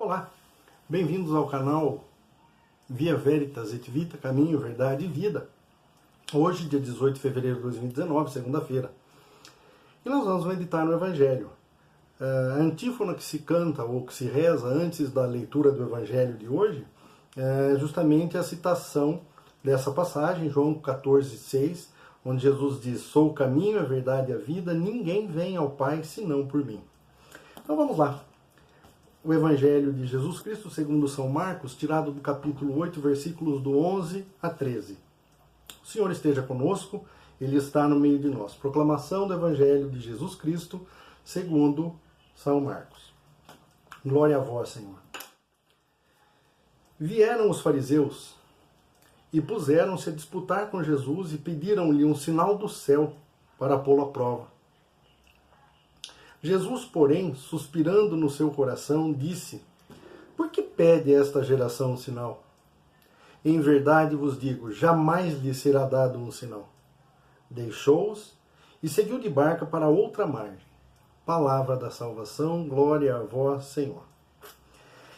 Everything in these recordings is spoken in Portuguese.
Olá, bem-vindos ao canal Via Veritas et Vita, Caminho, Verdade e Vida. Hoje, dia 18 de fevereiro de 2019, segunda-feira. E nós vamos meditar no Evangelho. A antífona que se canta ou que se reza antes da leitura do Evangelho de hoje é justamente a citação dessa passagem, João 14,6, onde Jesus diz: "Sou o caminho, a verdade e a vida, ninguém vem ao Pai senão por mim." Então vamos lá. O Evangelho de Jesus Cristo, segundo São Marcos, tirado do capítulo 8, versículos do 11 a 13. O Senhor esteja conosco, Ele está no meio de nós. Proclamação do Evangelho de Jesus Cristo, segundo São Marcos. Glória a vós, Senhor. Vieram os fariseus e puseram-se a disputar com Jesus e pediram-lhe um sinal do céu para pô-lo à prova. Jesus, porém, suspirando no seu coração, disse: "Por que pede esta geração um sinal? Em verdade vos digo, jamais lhe será dado um sinal." Deixou-os e seguiu de barca para outra margem. Palavra da salvação, glória a vós, Senhor.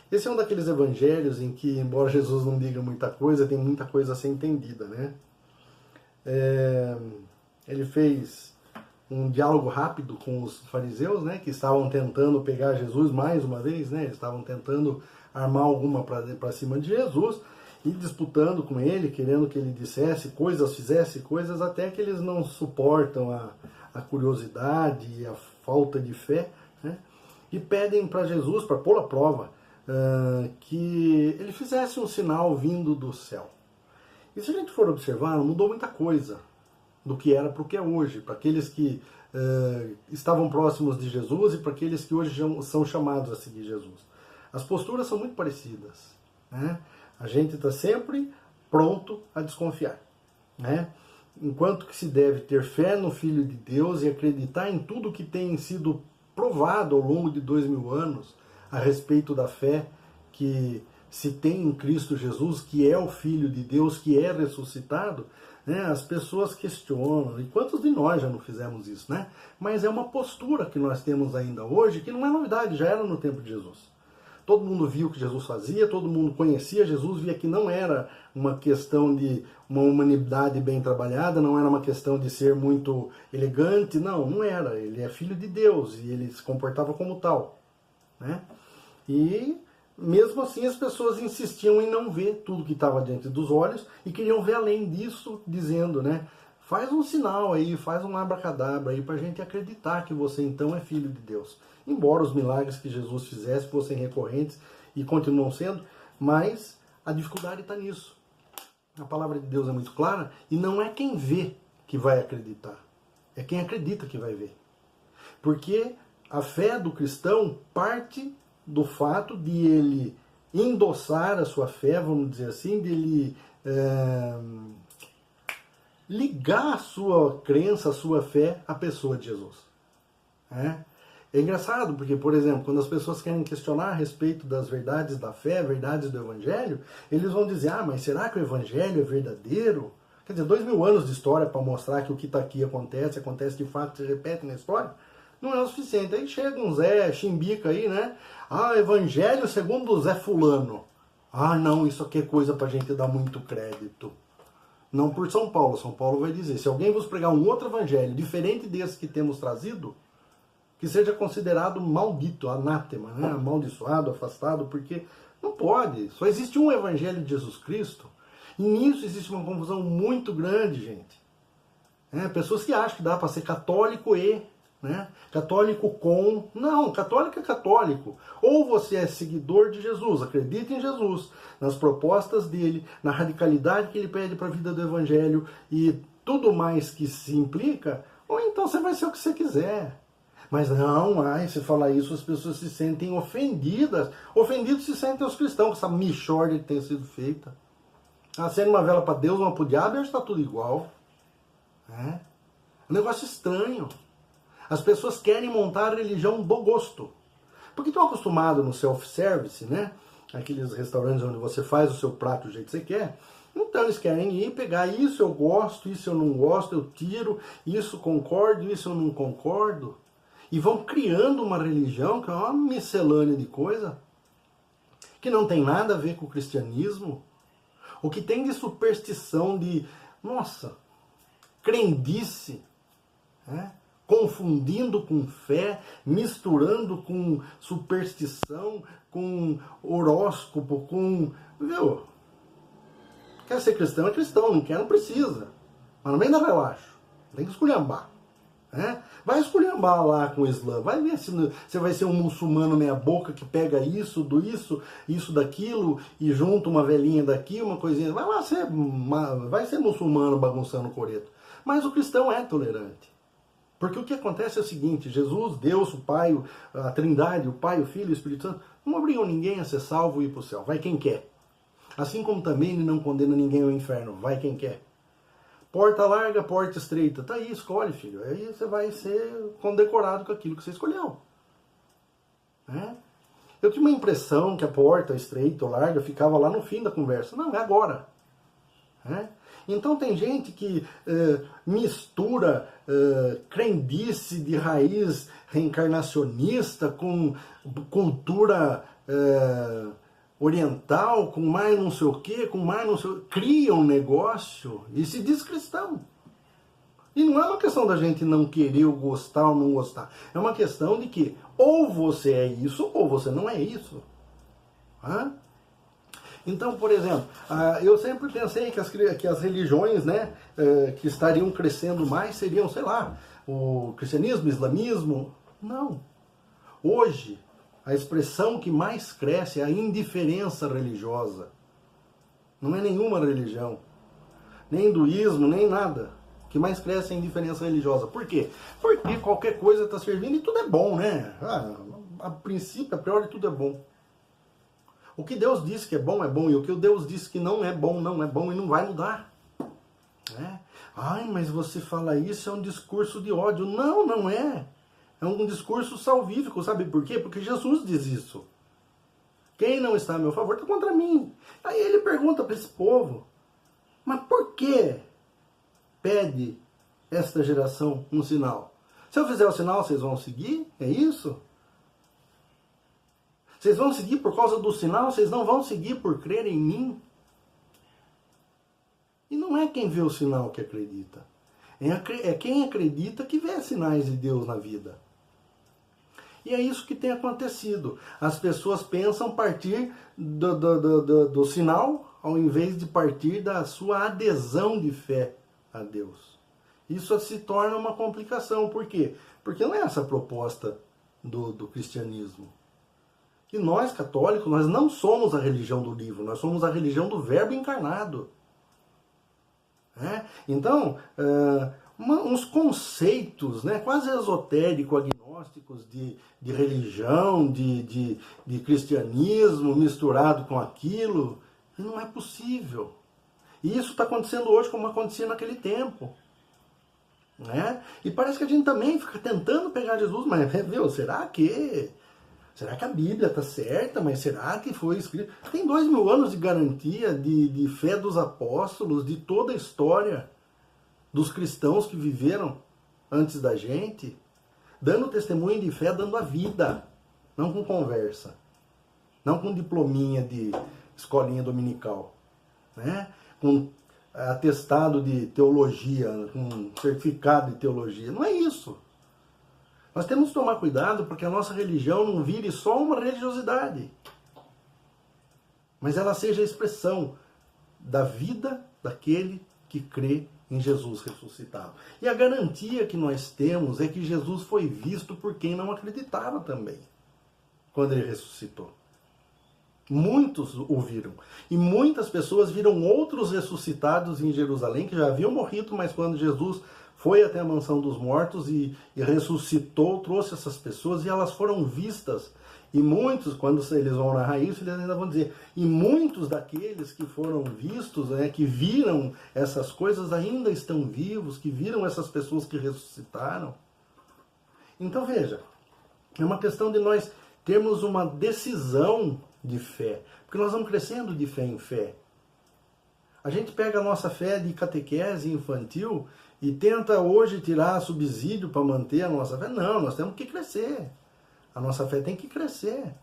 Esse é um daqueles evangelhos em que, embora Jesus não diga muita coisa, tem muita coisa a ser entendida, né? Ele fez um diálogo rápido com os fariseus, né, que estavam tentando pegar Jesus mais uma vez, né, eles estavam tentando armar alguma para cima de Jesus e disputando com ele, querendo que ele dissesse coisas, fizesse coisas, até que eles não suportam a curiosidade e a falta de fé, né, e pedem para Jesus, para pô-lo à prova, que ele fizesse um sinal vindo do céu. E se a gente for observar, não mudou muita coisa do que era para o que é hoje, para aqueles que estavam próximos de Jesus e para aqueles que hoje são chamados a seguir Jesus. As posturas são muito parecidas, né? A gente está sempre pronto a desconfiar, né? Enquanto que se deve ter fé no Filho de Deus e acreditar em tudo que tem sido provado ao longo de 2000 anos a respeito da fé que se tem em Cristo Jesus, que é o Filho de Deus, que é ressuscitado, né? As pessoas questionam, e quantos de nós já não fizemos isso, né? Mas é uma postura que nós temos ainda hoje, que não é novidade, já era no tempo de Jesus. Todo mundo viu o que Jesus fazia, todo mundo conhecia Jesus, via que não era uma questão de uma humanidade bem trabalhada, não era uma questão de ser muito elegante, não era. Ele é Filho de Deus e ele se comportava como tal, né? E mesmo assim as pessoas insistiam em não ver tudo que estava diante dos olhos e queriam ver além disso, dizendo, né, faz um sinal aí, faz um abracadabra aí para a gente acreditar que você então é Filho de Deus. Embora os milagres que Jesus fizesse fossem recorrentes e continuam sendo, mas a dificuldade está nisso. A palavra de Deus é muito clara e não é quem vê que vai acreditar, é quem acredita que vai ver. Porque a fé do cristão parte do fato de ele endossar a sua fé, vamos dizer assim, de ele ligar a sua crença, a sua fé à pessoa de Jesus. É engraçado, porque, por exemplo, quando as pessoas querem questionar a respeito das verdades da fé, verdades do Evangelho, eles vão dizer: ah, mas será que o Evangelho é verdadeiro? Quer dizer, 2000 anos de história para mostrar que o que está aqui acontece de fato, se repete na história, não é o suficiente. Aí chega um Zé Chimbica aí, né? Ah, Evangelho segundo o Zé Fulano. Ah, não, isso aqui é coisa pra gente dar muito crédito. Não por São Paulo. São Paulo vai dizer: se alguém vos pregar um outro evangelho diferente desse que temos trazido, que seja considerado maldito, anátema, né? Amaldiçoado, afastado, porque não pode. Só existe um evangelho de Jesus Cristo. E nisso existe uma confusão muito grande, gente. Pessoas que acham que dá para ser católico né? Católico com... Não, católico é católico. Ou você é seguidor de Jesus, acredita em Jesus, nas propostas dele, na radicalidade que ele pede para a vida do Evangelho e tudo mais que se implica, ou então você vai ser o que você quiser. Mas não, se falar isso as pessoas se sentem ofendidas. Ofendidos se sentem os cristãos com essa mixórdia que tem sido feita. Acende uma vela para Deus, uma para o diabo, e está tudo igual. É um negócio estranho. As pessoas querem montar a religião do gosto. Porque estão acostumados no self-service, né? Aqueles restaurantes onde você faz o seu prato do jeito que você quer. Então eles querem ir pegar isso eu gosto, isso eu não gosto, eu tiro, isso concordo, isso eu não concordo. E vão criando uma religião que é uma miscelânea de coisa. que não tem nada a ver com o cristianismo, o que tem de superstição, de, nossa, crendice, né? Confundindo com fé, misturando com superstição, com horóscopo, com... Viu? Quer ser cristão, é cristão, não quer, não precisa. Mas não vem dar relaxo, tem que esculhambar. Né? Vai esculhambar lá com o Islã, vai ver se você vai ser um muçulmano meia boca que pega isso, isso daquilo, e junta uma velhinha daqui, uma coisinha, vai ser muçulmano bagunçando o coreto. Mas o cristão é tolerante. Porque o que acontece é o seguinte, Jesus, Deus, o Pai, a Trindade, o Pai, o Filho e o Espírito Santo, não obrigam ninguém a ser salvo e ir para o céu, vai quem quer. Assim como também ele não condena ninguém ao inferno, vai quem quer. Porta larga, porta estreita, tá aí, escolhe, filho. Aí você vai ser condecorado com aquilo que você escolheu. Né? Eu tinha uma impressão que a porta estreita ou larga ficava lá no fim da conversa. Não, é agora. Né? Então tem gente que mistura crendice de raiz reencarnacionista com cultura oriental, com mais não sei o quê, com mais não sei o quê. Cria um negócio e se diz cristão. E não é uma questão da gente não querer ou gostar ou não gostar. É uma questão de que ou você é isso ou você não é isso. Hã? Então, por exemplo, eu sempre pensei que as religiões, né, que estariam crescendo mais seriam, sei lá, o cristianismo, o islamismo. Não. Hoje, a expressão que mais cresce é a indiferença religiosa. Não é nenhuma religião, nem hinduísmo, nem nada. O que mais cresce é a indiferença religiosa. Por quê? Porque qualquer coisa está servindo e tudo é bom, né? A princípio, a priori, tudo é bom. O que Deus disse que é bom, e o que Deus disse que não é bom e não vai mudar. Né? Ai, mas você fala isso, é um discurso de ódio. Não, não é. É um discurso salvífico, sabe por quê? Porque Jesus diz isso. Quem não está a meu favor está contra mim. Aí ele pergunta para esse povo, mas por que pede esta geração um sinal? Se eu fizer o sinal, vocês vão seguir? É isso? Vocês vão seguir por causa do sinal, vocês não vão seguir por crer em mim. E não é quem vê o sinal que acredita. É quem acredita que vê sinais de Deus na vida. E é isso que tem acontecido. As pessoas pensam partir do sinal, ao invés de partir da sua adesão de fé a Deus. Isso se torna uma complicação. Por quê? Porque não é essa a proposta do cristianismo. E nós, católicos, nós não somos a religião do livro, nós somos a religião do Verbo encarnado. Então, uns conceitos, né, quase esotéricos, agnósticos de religião, de cristianismo misturado com aquilo, não é possível. E isso está acontecendo hoje como acontecia naquele tempo. Né? E parece que a gente também fica tentando pegar Jesus, mas viu, será que a Bíblia está certa? Mas será que foi escrito? Tem 2000 anos de garantia de fé dos apóstolos, de toda a história dos cristãos que viveram antes da gente, dando testemunho de fé, dando a vida, não com conversa, não com diplominha de escolinha dominical, né? Com atestado de teologia, com certificado de teologia. Não é isso. Nós temos que tomar cuidado porque a nossa religião não vire só uma religiosidade, mas ela seja a expressão da vida daquele que crê em Jesus ressuscitado. E a garantia que nós temos é que Jesus foi visto por quem não acreditava também, quando ele ressuscitou. Muitos o viram. E muitas pessoas viram outros ressuscitados em Jerusalém, que já haviam morrido, mas quando Jesus foi até a mansão dos mortos e ressuscitou, trouxe essas pessoas e elas foram vistas. E muitos, quando eles vão narrar isso, eles ainda vão dizer, e muitos daqueles que foram vistos, né, que viram essas coisas, ainda estão vivos, que viram essas pessoas que ressuscitaram. Então veja, é uma questão de nós termos uma decisão de fé, porque nós vamos crescendo de fé em fé. A gente pega a nossa fé de catequese infantil e tenta hoje tirar subsídio para manter a nossa fé. Não, nós temos que crescer. A nossa fé tem que crescer.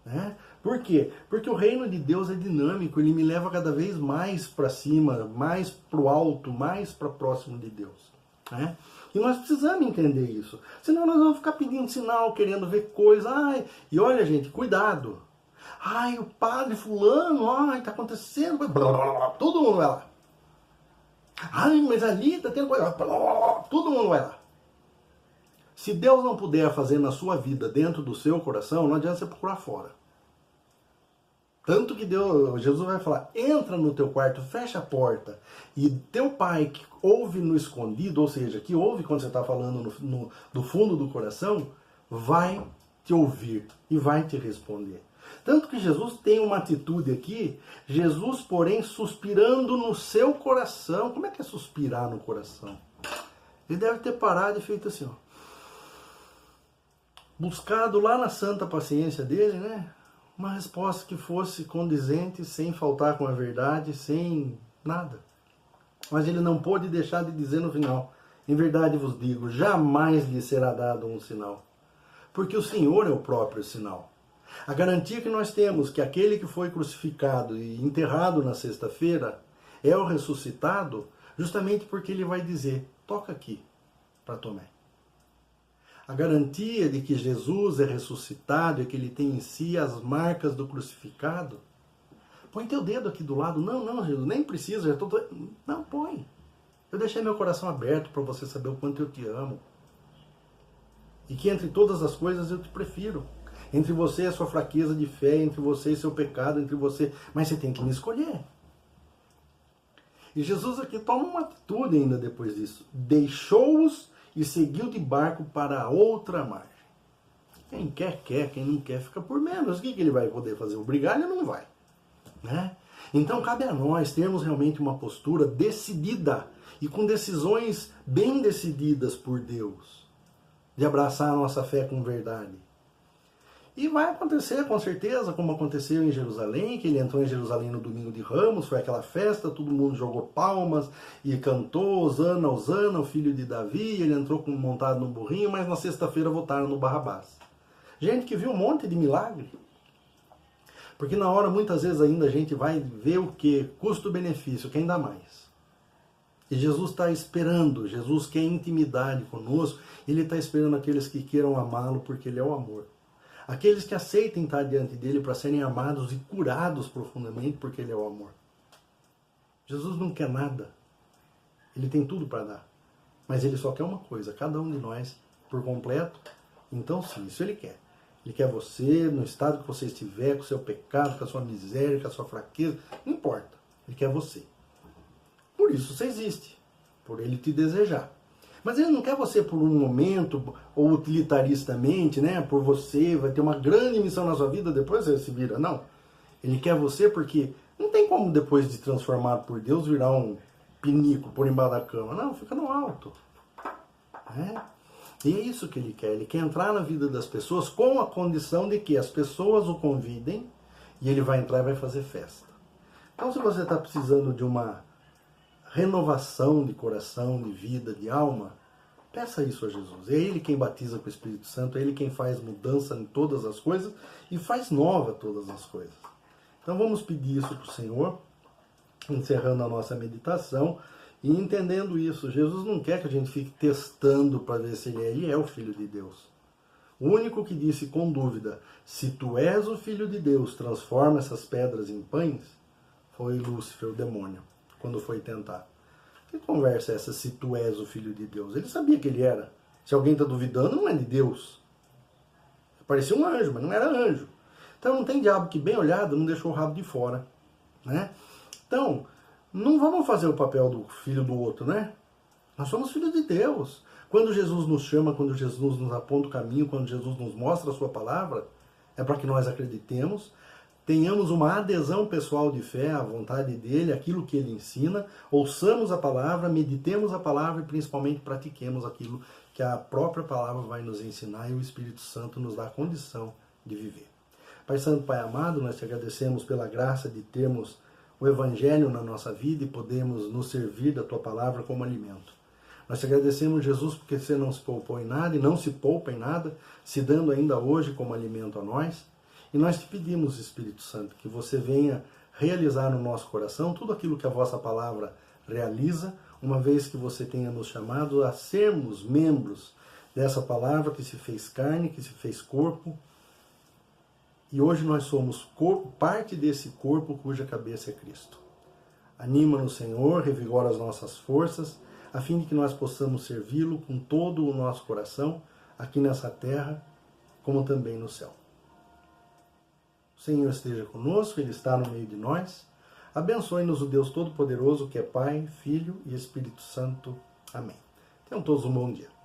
Né? Por quê? Porque o reino de Deus é dinâmico, ele me leva cada vez mais para cima, mais para o alto, mais para próximo de Deus. Né? E nós precisamos entender isso. Senão nós vamos ficar pedindo sinal, querendo ver coisa. Ai, e olha, gente, cuidado. Ai, o padre fulano, ai, tá acontecendo. Blá, blá, blá, todo mundo vai lá. Ai, mas ali tá tendo coisa. Blá, blá, blá, todo mundo vai lá. Se Deus não puder fazer na sua vida, dentro do seu coração, não adianta você procurar fora. Tanto que Jesus vai falar, entra no teu quarto, fecha a porta, e teu pai que ouve no escondido, ou seja, que ouve quando você está falando do fundo do coração, vai te ouvir e vai te responder. Tanto que Jesus tem uma atitude aqui, Jesus, porém, suspirando no seu coração. Como é que é suspirar no coração? Ele deve ter parado e feito assim, ó. Buscado lá na santa paciência dele, né? Uma resposta que fosse condizente, sem faltar com a verdade, sem nada. Mas ele não pôde deixar de dizer no final, em verdade vos digo, jamais lhe será dado um sinal. Porque o Senhor é o próprio sinal. A garantia que nós temos que aquele que foi crucificado e enterrado na sexta-feira é o ressuscitado, justamente porque ele vai dizer, toca aqui para Tomé. A garantia de que Jesus é ressuscitado e que ele tem em si as marcas do crucificado. Põe teu dedo aqui do lado. Não, Jesus, nem precisa. Não, põe. Eu deixei meu coração aberto para você saber o quanto eu te amo. E que entre todas as coisas eu te prefiro. Entre você e a sua fraqueza de fé, entre você e seu pecado, entre você... Mas você tem que me escolher. E Jesus aqui toma uma atitude ainda depois disso. Deixou-os e seguiu de barco para a outra margem. Quem quer, quem não quer, fica por menos. O que ele vai poder fazer? Obrigar ele não vai. Né? Então cabe a nós termos realmente uma postura decidida e com decisões bem decididas por Deus, de abraçar a nossa fé com verdade. E vai acontecer, com certeza, como aconteceu em Jerusalém, que ele entrou em Jerusalém no domingo de Ramos, foi aquela festa, todo mundo jogou palmas e cantou, Hosana, Hosana, o filho de Davi, ele entrou montado no burrinho, mas na sexta-feira votaram no Barrabás. Gente que viu um monte de milagre. Porque na hora, muitas vezes ainda, a gente vai ver o que? Custo-benefício, quem dá mais. E Jesus está esperando, Jesus quer intimidade conosco, ele está esperando aqueles que queiram amá-lo, porque ele é o amor. Aqueles que aceitem estar diante dele para serem amados e curados profundamente, porque ele é o amor. Jesus não quer nada. Ele tem tudo para dar. Mas ele só quer uma coisa, cada um de nós, por completo. Então sim, isso ele quer. Ele quer você, no estado que você estiver, com o seu pecado, com a sua miséria, com a sua fraqueza. Não importa. Ele quer você. Por isso você existe. Por ele te desejar. Mas ele não quer você por um momento, ou utilitaristamente, né? Por você, vai ter uma grande missão na sua vida, depois você se vira. Não. Ele quer você porque não tem como depois de transformado por Deus virar um pinico por embaixo da cama. Não, fica no alto. É? E é isso que ele quer. Ele quer entrar na vida das pessoas com a condição de que as pessoas o convidem e ele vai entrar e vai fazer festa. Então se você está precisando de uma renovação de coração, de vida, de alma, peça isso a Jesus. É Ele quem batiza com o Espírito Santo, é Ele quem faz mudança em todas as coisas e faz nova todas as coisas. Então vamos pedir isso para o Senhor, encerrando a nossa meditação e entendendo isso. Jesus não quer que a gente fique testando para ver se Ele é o Filho de Deus. O único que disse com dúvida, se tu és o Filho de Deus, transforma essas pedras em pães, foi Lúcifer, o demônio, quando foi tentar. Que conversa é essa, se tu és o Filho de Deus? Ele sabia que ele era. Se alguém está duvidando, não é de Deus. Parecia um anjo, mas não era anjo. Então não tem diabo que, bem olhado, não deixou o rabo de fora. Né? Então, não vamos fazer o papel do filho do outro, né? Nós somos filhos de Deus. Quando Jesus nos chama, quando Jesus nos aponta o caminho, quando Jesus nos mostra a sua palavra, é para que nós acreditemos, tenhamos uma adesão pessoal de fé à vontade dele, aquilo que ele ensina, ouçamos a palavra, meditemos a palavra e principalmente pratiquemos aquilo que a própria palavra vai nos ensinar e o Espírito Santo nos dá a condição de viver. Pai Santo, Pai amado, nós te agradecemos pela graça de termos o Evangelho na nossa vida e podermos nos servir da tua palavra como alimento. Nós te agradecemos, Jesus, porque você não se poupou em nada e não se poupa em nada, se dando ainda hoje como alimento a nós. E nós te pedimos, Espírito Santo, que você venha realizar no nosso coração tudo aquilo que a vossa palavra realiza, uma vez que você tenha nos chamado a sermos membros dessa palavra que se fez carne, que se fez corpo. E hoje nós somos corpo, parte desse corpo cuja cabeça é Cristo. Anima-nos, Senhor, revigora as nossas forças, a fim de que nós possamos servi-lo com todo o nosso coração, aqui nessa terra, como também no céu. O Senhor esteja conosco, Ele está no meio de nós. Abençoe-nos o Deus Todo-Poderoso, que é Pai, Filho e Espírito Santo. Amém. Tenham todos um bom dia.